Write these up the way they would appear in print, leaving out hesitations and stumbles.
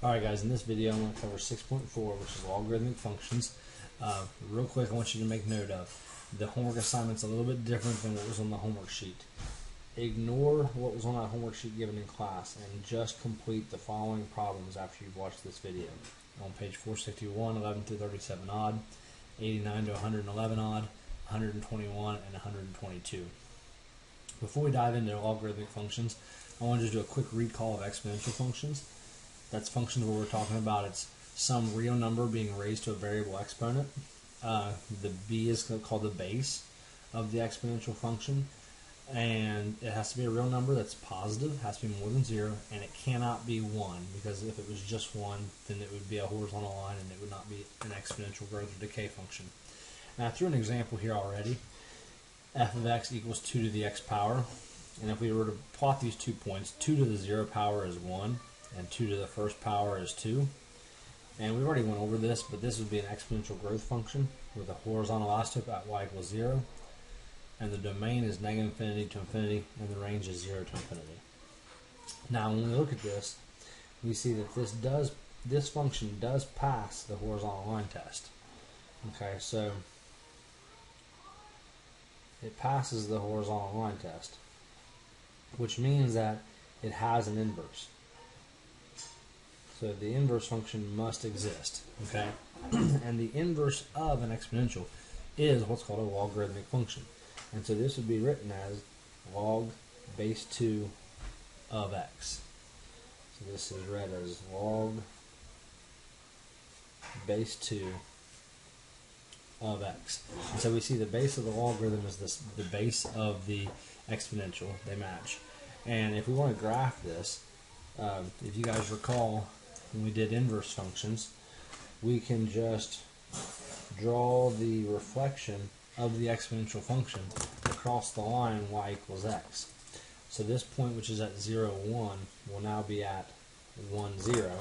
Alright guys, in this video I'm going to cover 6.4, which is logarithmic functions. Real quick, I want you to make note of the homework assignment's a little bit different than what was on the homework sheet. Ignore what was on that homework sheet given in class and just complete the following problems after you've watched this video. On page 461, 11 through 37 odd, 89 to 111 odd, 121 and 122. Before we dive into logarithmic functions, I want to just do a quick recall of exponential functions. That's functions where we're talking about it's some real number being raised to a variable exponent. The b is called the base of the exponential function, and it has to be a real number that's positive, it has to be more than 0, and it cannot be 1, because if it was just 1, then it would be a horizontal line and it would not be an exponential growth or decay function. Now I threw an example here already. F of x equals 2 to the x power, and if we were to plot these 2 points, 2 to the 0 power is 1, and 2 to the first power is 2. And we already went over this, but this would be an exponential growth function with a horizontal asymptote at y equals 0. And the domain is negative infinity to infinity, and the range is 0 to infinity. Now when we look at this, we see that this function does pass the horizontal line test. Okay, so it passes the horizontal line test, which means that it has an inverse. So the inverse function must exist, okay? And the inverse of an exponential is what's called a logarithmic function. And so this would be written as log base 2 of x. So this is read as log base 2 of x. And so we see the base of the logarithm is the base of the exponential. They match. And if we want to graph this, if you guys recall, when we did inverse functions, we can just draw the reflection of the exponential function across the line y equals x. So this point, which is at 0, 1, will now be at 1, 0.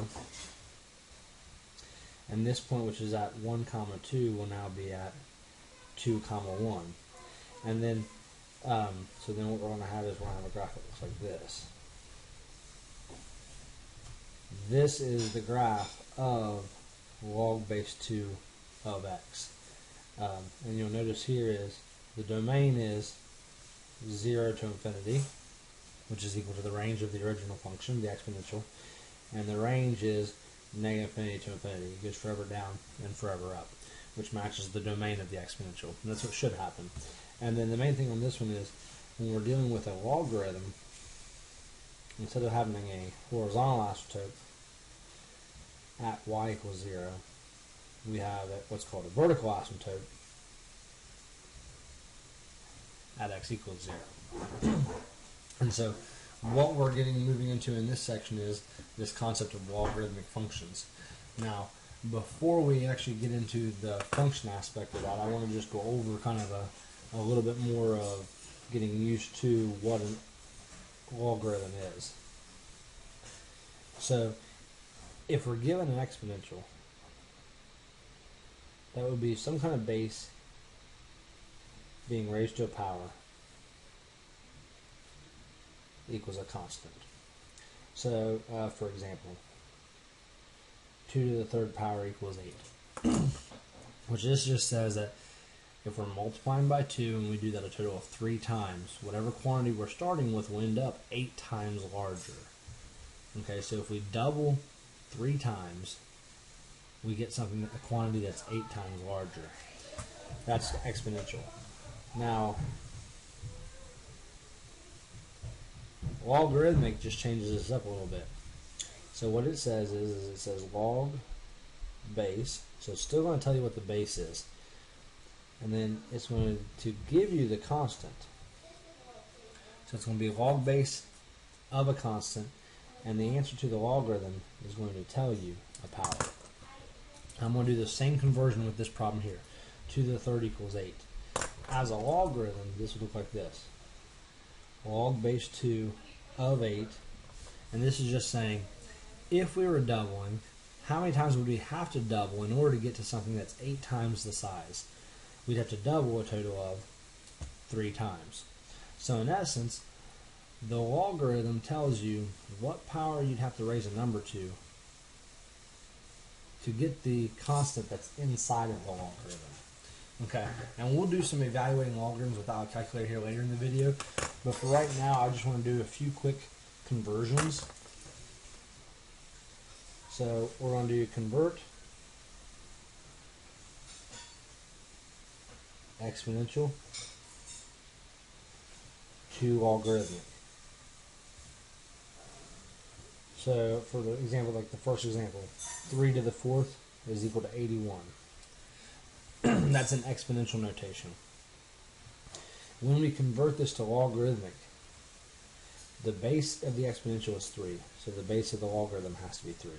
And this point, which is at 1, 2, will now be at 2, 1. And then, so then what we're going to have is we're going to have a graph that looks like this. This is the graph of log base 2 of x. And you'll notice here is the domain is 0 to infinity, which is equal to the range of the original function, the exponential, and the range is negative infinity to infinity. It goes forever down and forever up, which matches the domain of the exponential. And that's what should happen. And then the main thing on this one is when we're dealing with a logarithm, instead of having a horizontal asymptote at y equals 0, we have what's called a vertical asymptote at x equals 0. And so what we're moving into in this section is this concept of logarithmic functions. Now, before we actually get into the function aspect of that, I want to just go over kind of a little bit more of getting used to what a logarithm is. So if we're given an exponential, that would be some kind of base being raised to a power equals a constant. So, for example, 2 to the third power equals 8. Which this just says that if we're multiplying by 2 and we do that a total of 3 times, whatever quantity we're starting with will end up 8 times larger. Okay, so if we double 3 times, we get something, a quantity that's 8 times larger. That's exponential. Now, logarithmic just changes this up a little bit. So what it says is it says log base, so it's still going to tell you what the base is. And then it's going to give you the constant. So it's going to be log base of a constant, and the answer to the logarithm is going to tell you a power. I'm going to do the same conversion with this problem here. 2 to the third equals 8. As a logarithm, this would look like this. Log base 2 of 8. And this is just saying, if we were doubling, how many times would we have to double in order to get to something that's 8 times the size? We'd have to double a total of 3 times. So in essence, the logarithm tells you what power you'd have to raise a number to to get the constant that's inside of the logarithm. Okay, and we'll do some evaluating logarithms without a calculator here later in the video, but for right now I just want to do a few quick conversions. So we're going to do convert exponential to logarithmic. So for the example, like the first example, 3 to the 4th is equal to 81. That's an exponential notation. When we convert this to logarithmic, the base of the exponential is 3, so the base of the logarithm has to be 3.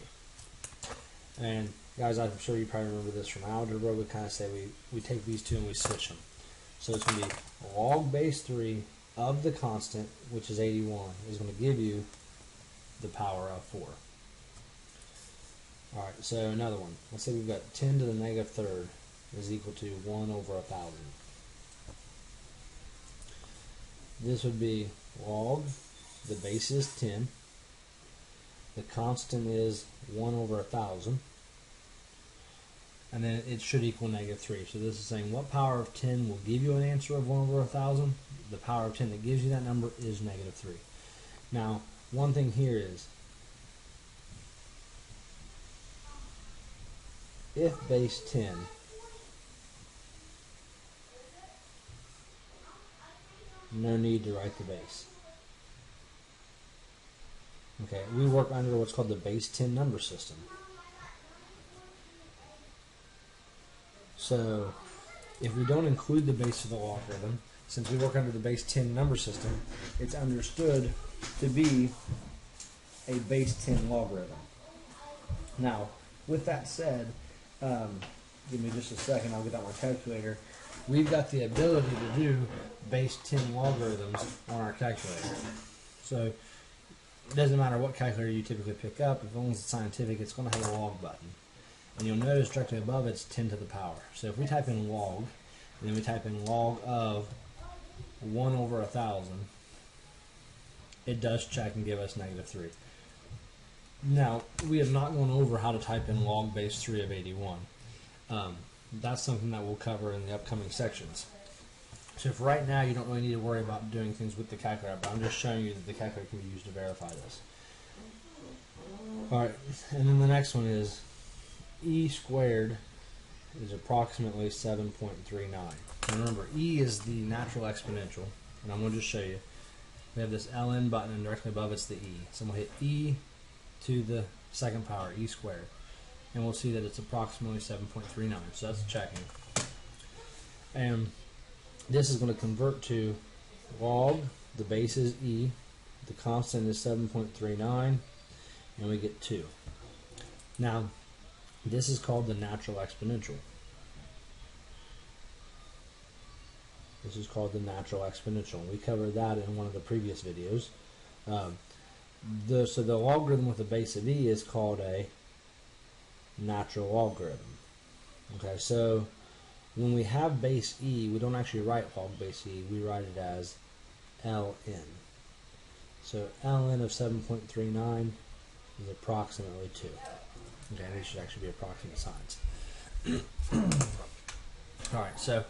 And guys, I'm sure you probably remember this from algebra. We kind of say we take these two and we switch them. So it's going to be log base 3 of the constant, which is 81, is going to give you the power of 4. Alright, so another one. Let's say we've got 10 to the negative third is equal to 1 over 1,000. This would be log, the base is 10, the constant is 1 over 1,000, and then it should equal negative 3. So this is saying what power of 10 will give you an answer of 1 over 1,000? The power of 10 that gives you that number is negative 3. Now, one thing here is, if base 10 no need to write the base. Okay, we work under what's called the base 10 number system. So if we don't include the base of the logarithm, since we work under the base 10 number system, it's understood to be a base 10 logarithm. Now, with that said, give me just a second, I'll get out my calculator. We've got the ability to do base 10 logarithms on our calculator. So it doesn't matter what calculator you typically pick up, as long as it's scientific, it's going to have a log button. And you'll notice directly above it's 10 to the power. So if we type in log, and then we type in log of 1 over 1,000, it does check and give us negative 3. Now, we have not gone over how to type in log base 3 of 81. That's something that we'll cover in the upcoming sections. So for right now, you don't really need to worry about doing things with the calculator, but I'm just showing you that the calculator can be used to verify this. Alright, and then the next one is e squared is approximately 7.39. And remember, e is the natural exponential, and I'm going to just show you. We have this ln button, and directly above it's the e. So I'm going to hit e to the second power, e squared. And we'll see that it's approximately 7.39. So that's checking. And this is going to convert to log, the base is e, the constant is 7.39, and we get 2. Now, this is called the natural exponential. This is called the natural exponential. We covered that in one of the previous videos. So the logarithm with the base of e is called a natural logarithm. Okay, so when we have base e, we don't actually write log base e, we write it as ln. So ln of 7.39 is approximately 2. Okay, these should actually be approximate signs. Alright, so,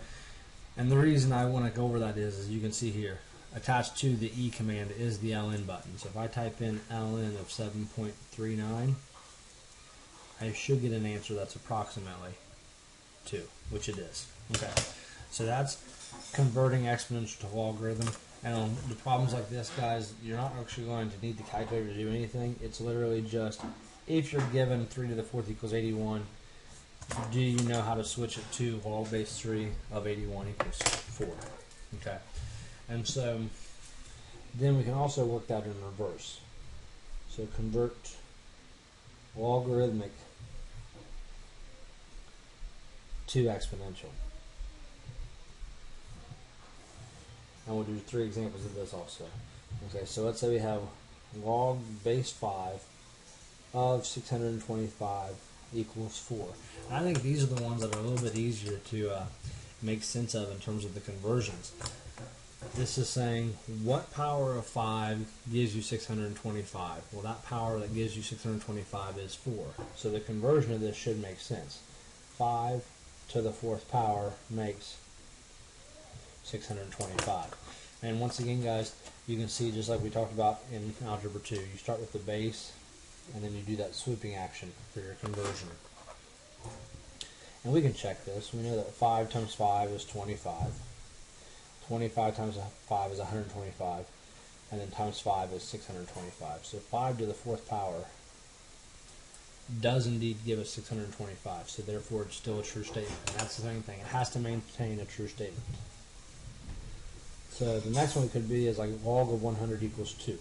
and the reason I want to go over that is, as you can see here, attached to the e command is the ln button. So if I type in ln of 7.39, I should get an answer that's approximately 2, which it is. Okay, so that's converting exponential to logarithm. And on the problems like this, guys, you're not actually going to need the calculator to do anything. It's literally just, if you're given 3 to the 4th equals 81, do you know how to switch it to log base 3 of 81 equals 4? Okay, and so then we can also work that in reverse. So convert logarithmic to exponential. And we'll do 3 examples of this also. Okay, so let's say we have log base 5 of 625 equals 4. And I think these are the ones that are a little bit easier to make sense of in terms of the conversions. this is saying what power of 5 gives you 625? Well, that power that gives you 625 is 4. So the conversion of this should make sense. 5 to the 4th power makes 625. And once again, guys, you can see, just like we talked about in Algebra 2, you start with the base, and then you do that swooping action for your conversion. And we can check this. We know that 5 times 5 is 25. 25 times 5 is 125. And then times 5 is 625. So 5 to the 4th power does indeed give us 625. So therefore, it's still a true statement. And that's the same thing. It has to maintain a true statement. So the next one could be is like log of 100 equals 2.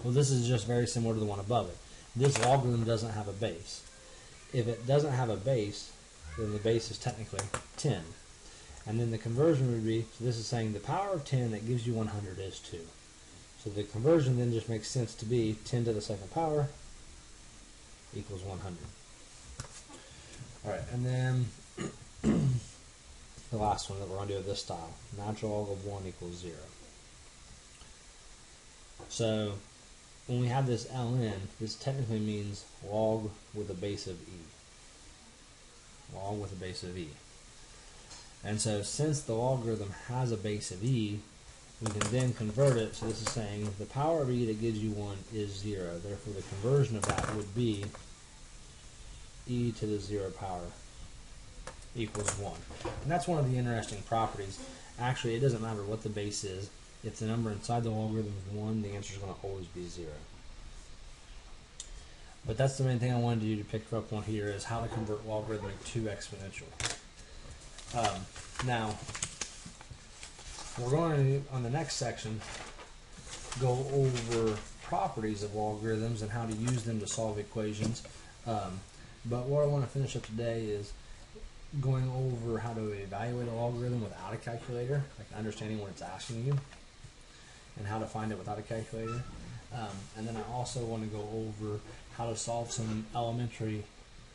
Well, this is just very similar to the one above it. This logarithm doesn't have a base. If it doesn't have a base, then the base is technically 10. And then the conversion would be, so this is saying the power of 10 that gives you 100 is 2. So the conversion then just makes sense to be 10 to the 2nd power equals 100. Alright, and then the last one that we're going to do of this style, natural log of 1 equals 0. So when we have this ln, this technically means log with a base of e. Log with a base of e. And so since the logarithm has a base of e, we can then convert it. So this is saying the power of e that gives you 1 is 0. Therefore the conversion of that would be e to the 0 power equals 1. And that's one of the interesting properties. Actually, it doesn't matter what the base is. If the number inside the logarithm is 1, the answer is going to always be 0. But that's the main thing I wanted you to pick up on here, is how to convert logarithmic to exponential. Now, we're going to, on the next section, go over properties of logarithms and how to use them to solve equations. But what I want to finish up today is going over how to evaluate a logarithm without a calculator, like understanding what it's asking you, and how to find it without a calculator. And then I also want to go over how to solve some elementary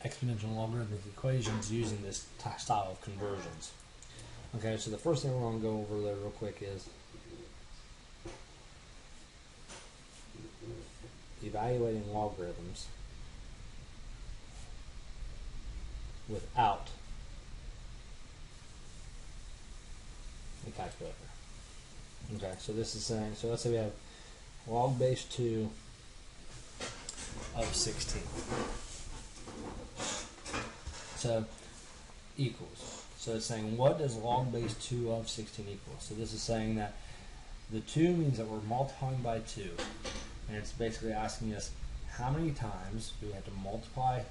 exponential logarithmic equations using this style of conversions. Okay, so the first thing we're going to go over there real quick is evaluating logarithms without a calculator. Okay, so this is saying, so let's say we have log base 2 of 16. So equals. So it's saying, what does log base 2 of 16 equal? So this is saying that the 2 means that we're multiplying by 2. And it's basically asking us how many times do we have to multiply,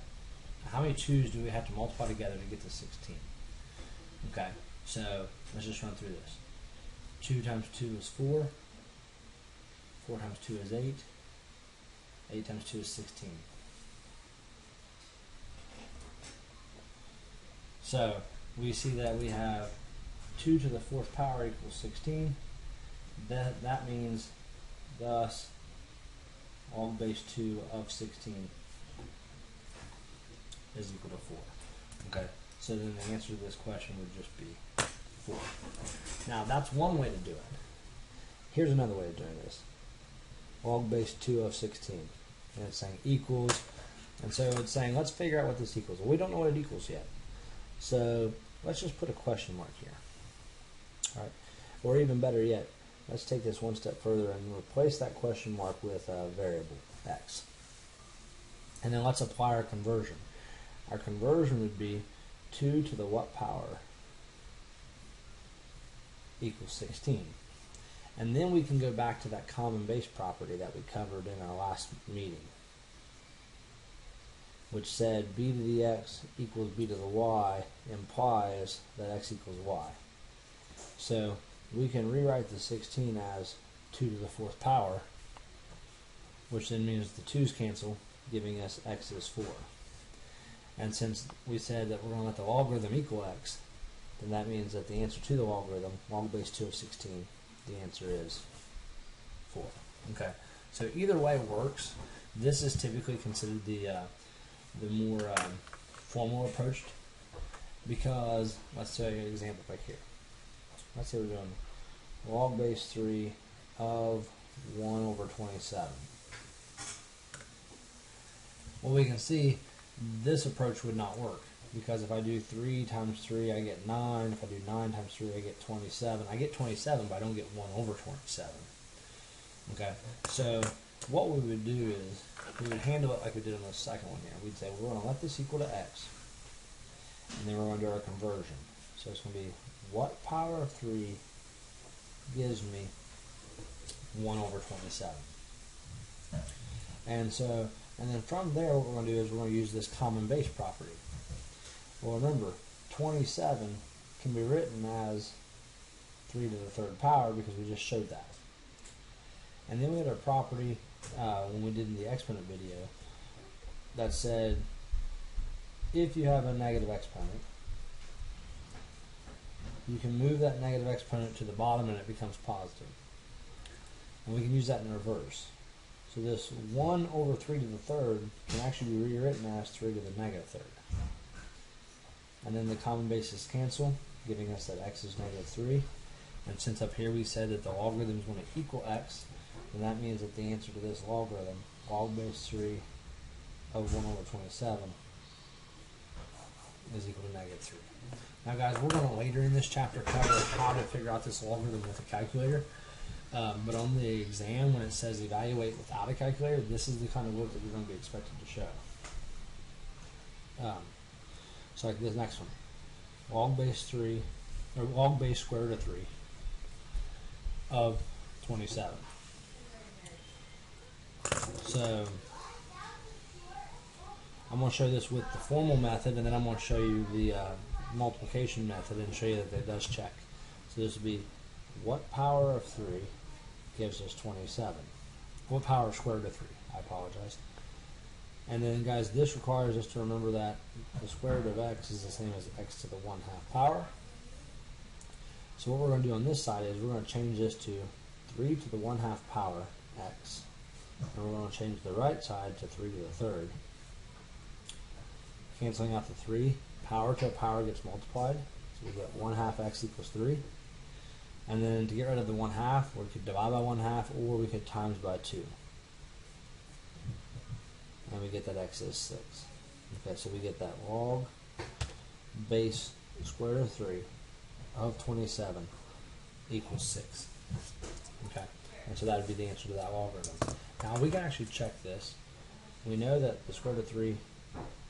how many 2's do we have to multiply together to get to 16? Okay, so let's just run through this. 2 times 2 is 4. 4 times 2 is 8. 8 times 2 is 16. So we see that we have 2 to the 4th power equals 16. That means, thus, log base 2 of 16 is equal to 4. Okay, so then the answer to this question would just be 4. Now that's one way to do it. Here's another way of doing this. Log base 2 of 16. And it's saying equals. And so it's saying, let's figure out what this equals. Well, we don't know what it equals yet. So let's just put a question mark here. All right. Or even better yet, let's take this one step further and replace that question mark with a variable x. And then let's apply our conversion. Our conversion would be 2 to the what power equals 16. And then we can go back to that common base property that we covered in our last meeting, which said b to the x equals b to the y implies that x equals y. So we can rewrite the 16 as 2 to the 4th power, which then means the 2's cancel, giving us x is 4. And since we said that we're going to let the logarithm equal x, then that means that the answer to the logarithm, log base 2 of 16, the answer is 4. Okay, so either way works. This is typically considered the more formal approach, because let's say an example right here. Let's say we're doing log base 3 of 1 over 27. Well, we can see this approach would not work, because if I do 3 times 3, I get 9. If I do 9 times 3, I get 27. I get 27, but I don't get 1 over 27. Okay, so what we would do is we would handle it like we did on the second one here. We'd say we're going to let this equal to x, and then we're going to do our conversion. So it's going to be what power of 3 gives me 1 over 27. And then from there, what we're going to do is we're going to use this common base property. Well, remember, 27 can be written as 3 to the third power because we just showed that. And then we had a property when we did in the exponent video that said if you have a negative exponent, you can move that negative exponent to the bottom and it becomes positive. And we can use that in reverse. So this 1 over 3 to the third can actually be rewritten as 3 to the negative third. And then the common bases cancel, giving us that x is negative 3. And since up here we said that the logarithm is going to equal x, then that means that the answer to this logarithm, log base 3 of 1 over 27, is equal to negative 3. Now guys, we're going to later in this chapter cover how to figure out this logarithm with a calculator. But on the exam, when it says evaluate without a calculator, this is the kind of work that you're going to be expected to show. So like this next one, log base 3, or log base square root of 3 of 27. So I'm going to show this with the formal method, and then I'm going to show you the multiplication method and show you that it does check. So this would be what power of 3 gives us 27? What power square root of 3? I apologize. And then guys, this requires us to remember that the square root of x is the same as x to the 1/2 power. So what we're going to do on this side is we're going to change this to 3 to the 1/2 power x. And we're going to change the right side to 3 to the third. Canceling out the 3, power to a power gets multiplied. So we get 1/2 x equals 3. And then to get rid of the 1/2, we could divide by 1/2, or we could times by 2. And we get that x is 6. Okay, so we get that log base square root of 3 of 27 equals 6. Okay, and so that would be the answer to that logarithm. Now we can actually check this. We know that the square root of 3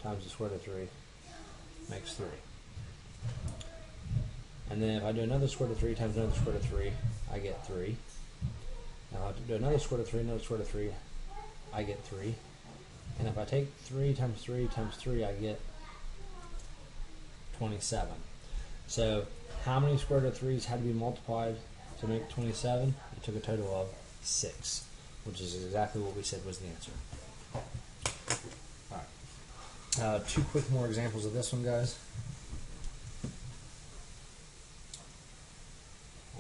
times the square root of 3 makes 3. And then if I do another square root of 3 times another square root of 3, I get 3. Now if I do another square root of 3, another square root of 3, I get 3. And if I take 3 times 3 times 3, I get 27. So how many square root of 3's had to be multiplied to make 27? It took a total of 6, which is exactly what we said was the answer. Alright. 2 quick more examples of this one, guys.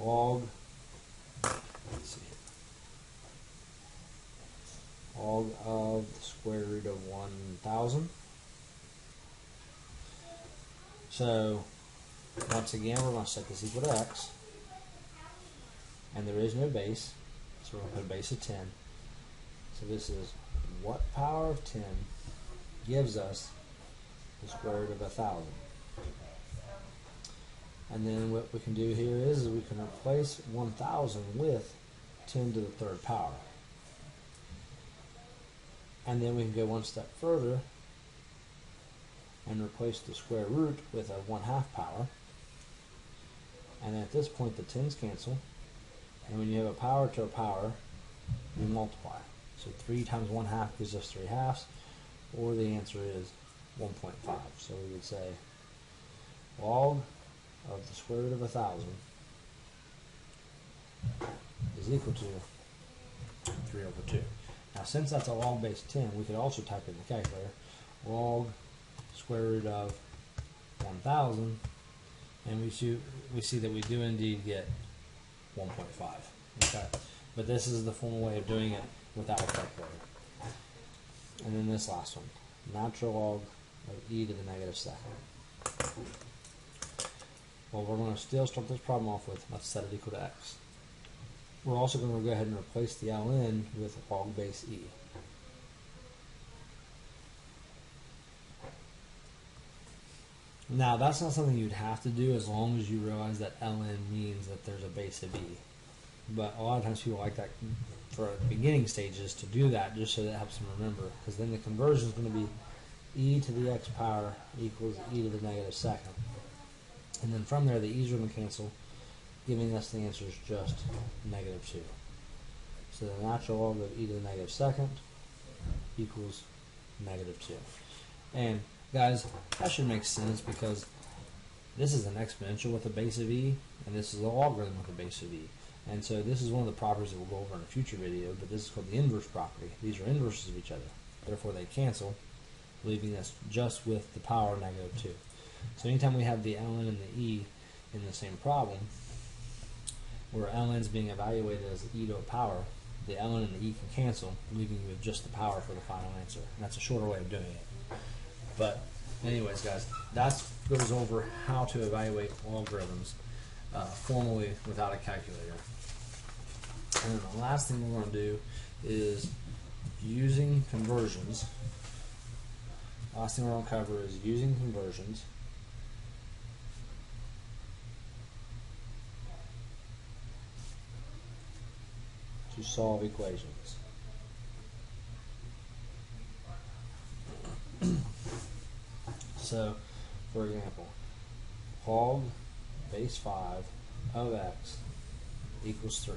Log, let's see here, log of the square root of 1,000. So once again, we're going to set this equal to x, and there is no base, so we're going to put a base of 10. So this is what power of 10 gives us the square root of 1,000. And then what we can do here is we can replace 1,000 with 10 to the third power. And then we can go one step further and replace the square root with a 1/2 power. And at this point the 10's cancel. And when you have a power to a power, you multiply. So 3 times 1/2 gives us 3/2, or the answer is 1.5. So we would say log of the square root of 1,000 is equal to 3 over 2. Now since that's a log base 10, we could also type in the calculator log square root of 1,000, and we see that we do indeed get 1.5. Okay, but this is the formal way of doing it without a calculator. And then this last one, natural log of e to the negative second. Well, we're going to still start this problem off with, let's set it equal to x. we're also going to go ahead and replace the ln with log base e. Now, that's not something you'd have to do as long as you realize that ln means that there's a base of e. But a lot of times people like that for beginning stages to do that just so that helps them remember, because then the conversion is going to be e to the x power equals e to the negative second. And then from there, the e's are going to cancel, giving us the answer is just negative 2. So the natural log of e to the negative second equals negative 2. And guys, that should make sense because this is an exponential with a base of e, and this is a logarithm with a base of e. And so this is one of the properties that we'll go over in a future video, but this is called the inverse property. These are inverses of each other. Therefore, they cancel, leaving us just with the power negative 2. So anytime we have the ln and the e in the same problem, where ln is being evaluated as e to a power, the ln and the e can cancel, leaving you with just the power for the final answer. And that's a shorter way of doing it. But anyways, guys, that goes over how to evaluate logarithms formally without a calculator. And then the last thing we're going to do is using conversions. Last thing we're going to cover is using conversions to solve equations. So, for example, log base 5 of x equals 3.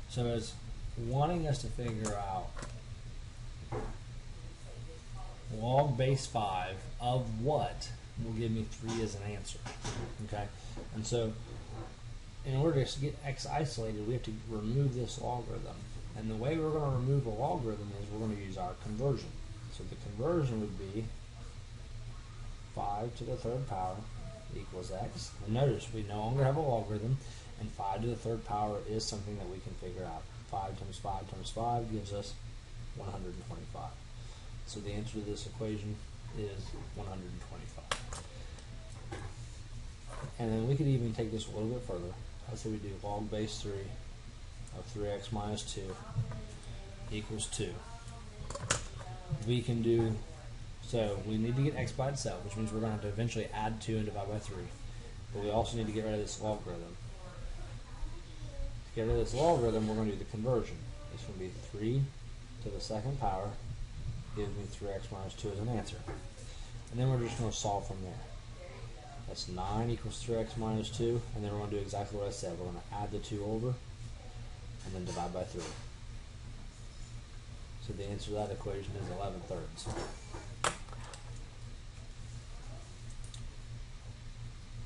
So it's wanting us to figure out log base 5 of what will give me 3 as an answer. Okay? And so in order to get x isolated, we have to remove this logarithm. And the way we're going to remove a logarithm is we're going to use our conversion. So the conversion would be 5 to the third power equals x. And notice we no longer have a logarithm, and 5 to the third power is something that we can figure out. 5 times 5 times 5 gives us 125. So the answer to this equation is 125. And then we could even take this a little bit further. Let's say we do log base 3 of 3x minus 2 equals 2. We can do, so we need to get x by itself, which means we're going to have to eventually add 2 and divide by 3. But we also need to get rid of this logarithm. To get rid of this logarithm, we're going to do the conversion. It's going to be 3 to the second power, gives me 3x minus 2 as an answer. And then we're just going to solve from there. That's 9 equals 3x minus 2, and then we're going to do exactly what I said. We're going to add the 2 over, and then divide by 3. So the answer to that equation is 11/3.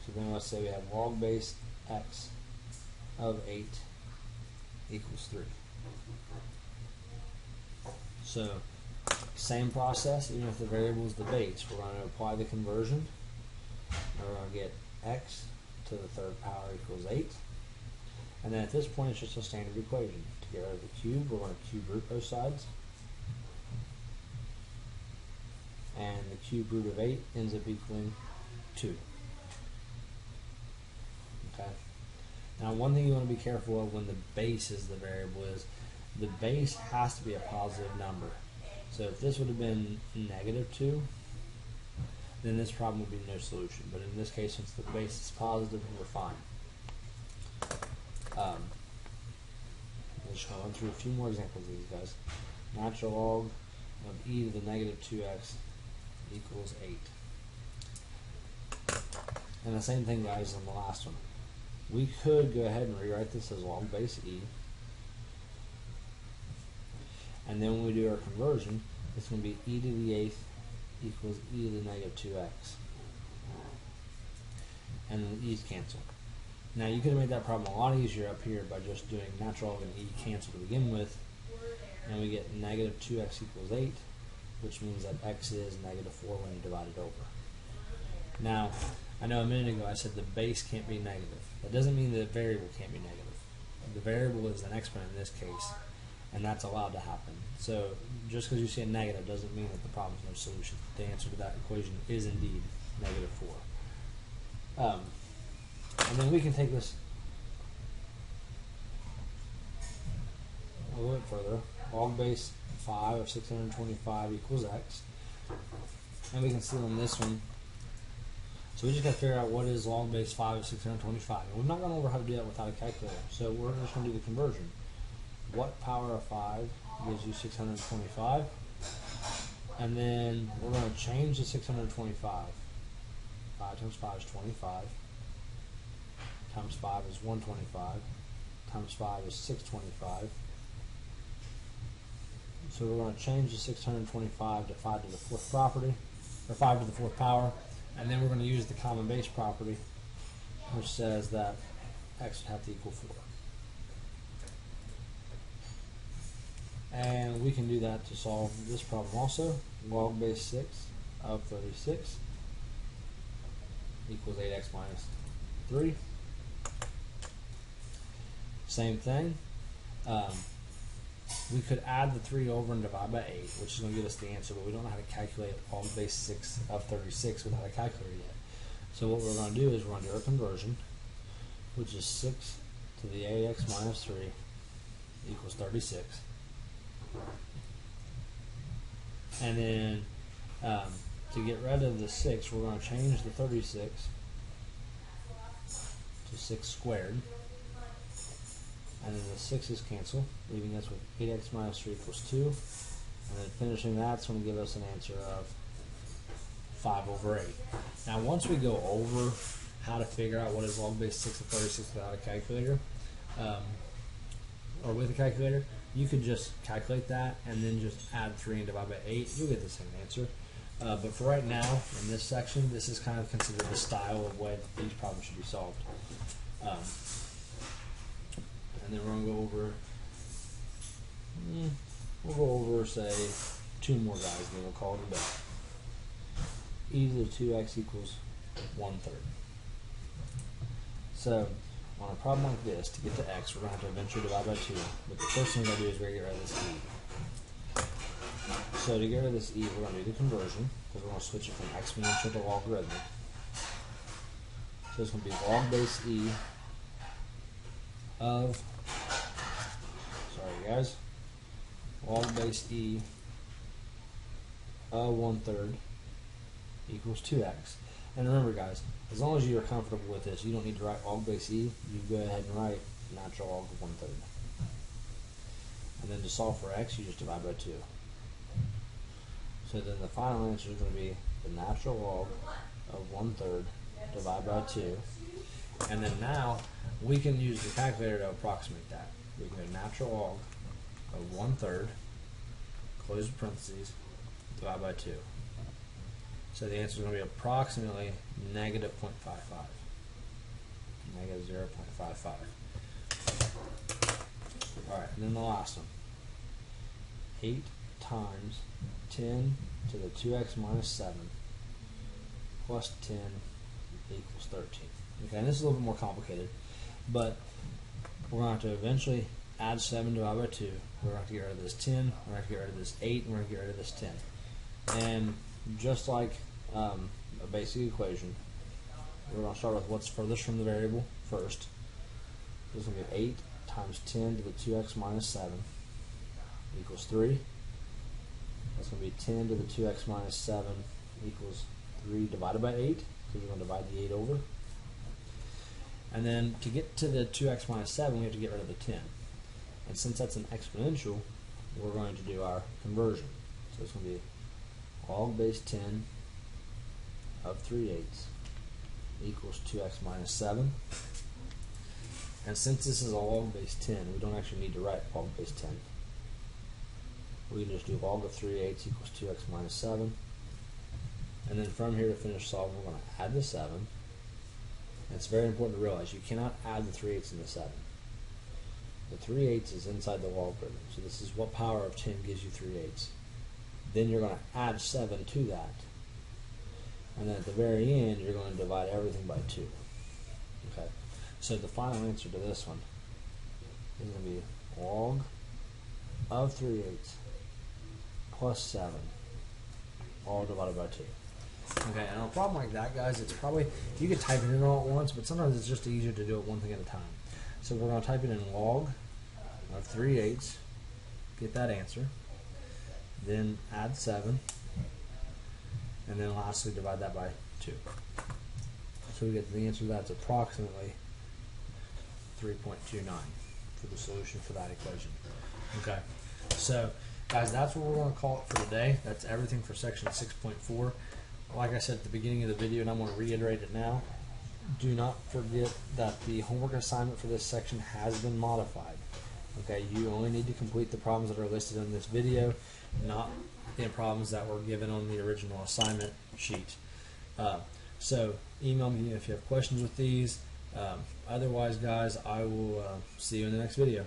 So then let's say we have log base x of 8 equals 3. So same process, even if the variable is the base, we're going to apply the conversion. And we're going to get x to the third power equals 8. And then at this point it's just a standard equation. To get rid of the cube, we're going to cube root both sides. And the cube root of 8 ends up equaling 2. Okay. Now one thing you want to be careful of when the base is the variable is the base has to be a positive number. So if this would have been negative 2, then this problem would be no solution. But in this case, since the base is positive, we're fine. I'm just going to run through a few more examples of these guys. Natural log of e to the negative 2x equals 8. And the same thing, guys, on the last one. We could go ahead and rewrite this as log base e. And then when we do our conversion, it's going to be e to the 8th equals e to the negative 2x. And then the e's cancel. Now you could have made that problem a lot easier up here by just doing natural log and e cancel to begin with. And we get negative 2x equals 8, which means that x is negative 4 when you divide it over. Now, I know a minute ago I said the base can't be negative. That doesn't mean the variable can't be negative. The variable is an exponent in this case, and that's allowed to happen. So just because you see a negative doesn't mean that the problem is no solution. The answer to that equation is indeed negative 4. And then we can take this a little bit further. Log base 5 of 625 equals x. And we can see on this one, so we just got to figure out what is log base 5 of 625. And we've not gone over how to do that without a calculator, so we're just going to do the conversion. What power of 5 gives you 625? And then we're going to change the 625. 5 times 5 is 25. Times 5 is 125. Times 5 is 625. So we're going to change the 625 to 5 to the 4th property, or 5 to the 4th power, and then we're going to use the common base property, which says that x would have to equal 4. And we can do that to solve this problem also. Log base 6 of 36 equals 8x minus 3. Same thing. We could add the 3 over and divide by 8, which is going to give us the answer, but we don't know how to calculate log base 6 of 36 without a calculator yet. So what we're going to do is we're going to do our conversion, which is 6 to the 8x minus 3 equals 36. And then to get rid of the 6, we're going to change the 36 to 6 squared. And then the 6's cancel, leaving us with 8x minus 3 equals 2. And then finishing that's going to give us an answer of 5 over 8. Now once we go over how to figure out what is log base 6 of 36 without a calculator, or with a calculator, you could just calculate that and then just add 3 and divide by 8. You'll get the same answer. But for right now, in this section, this is kind of considered the style of way these problems should be solved. And then we're going to go over, we'll go over, say, 2 more guys, and then we'll call it a day. E to the 2x equals 1/3. So, on a problem like this, to get to x, we're going to have to eventually divide by 2. But the first thing we're going to do is we're going to get rid of this e. So to get rid of this e, we're going to do the conversion, because we're going to switch it from exponential to logarithmic. So it's going to be log base e of, sorry guys, log base e of 1/3 equals 2x. And remember guys, as long as you are comfortable with this, you don't need to write log base e, you go ahead and write natural log of 1/3. And then to solve for x, you just divide by 2. So then the final answer is going to be the natural log of 1/3 divided by 2. And then now we can use the calculator to approximate that. We can do natural log of 1/3, close the parentheses, divided by 2. So the answer is going to be approximately negative 0.55. Negative 0.55. Alright, and then the last one. 8 times 10 to the 2x minus 7 plus 10 equals 13. Okay, and this is a little bit more complicated, but we're going to have to eventually add 7 divided by 2. We're going to have to get rid of this 10, we're going to have to get rid of this 8, and we're going to get rid of this 10. And just like a basic equation, we're going to start with what's furthest from the variable first. This is going to be 8 times 10 to the 2x minus 7 equals 3. That's going to be 10 to the 2x minus 7 equals 3 divided by 8, because we're going to divide the 8 over. And then to get to the 2x minus 7, we have to get rid of the 10. And since that's an exponential, we're going to do our conversion. So it's going to be log base 10 of 3/8 equals 2x minus 7. And since this is a log base 10, we don't actually need to write log base 10. We can just do log of 3/8 equals 2x minus 7. And then from here to finish solving, we're going to add the 7. And it's very important to realize you cannot add the 3/8 and the 7. The 3/8 is inside the logarithm. So this is what power of 10 gives you 3/8. Then you're going to add 7 to that. And then at the very end, you're going to divide everything by 2. Okay. So the final answer to this one is going to be log of 3/8 plus 7 all divided by 2. Okay, and on a problem like that, guys, it's probably, you could type it in all at once, but sometimes it's just easier to do it one thing at a time. So we're going to type it in log of 3/8 get that answer, then add 7, and then lastly divide that by 2. So we get the answer that's approximately 3.29 for the solution for that equation. Okay, so guys, that's what we're going to call it for today. That's everything for section 6.4. Like I said at the beginning of the video, and I'm going to reiterate it now, do not forget that the homework assignment for this section has been modified. Okay, you only need to complete the problems that are listed in this video, not the problems that were given on the original assignment sheet. So email me if you have questions with these. Otherwise, guys, I will see you in the next video.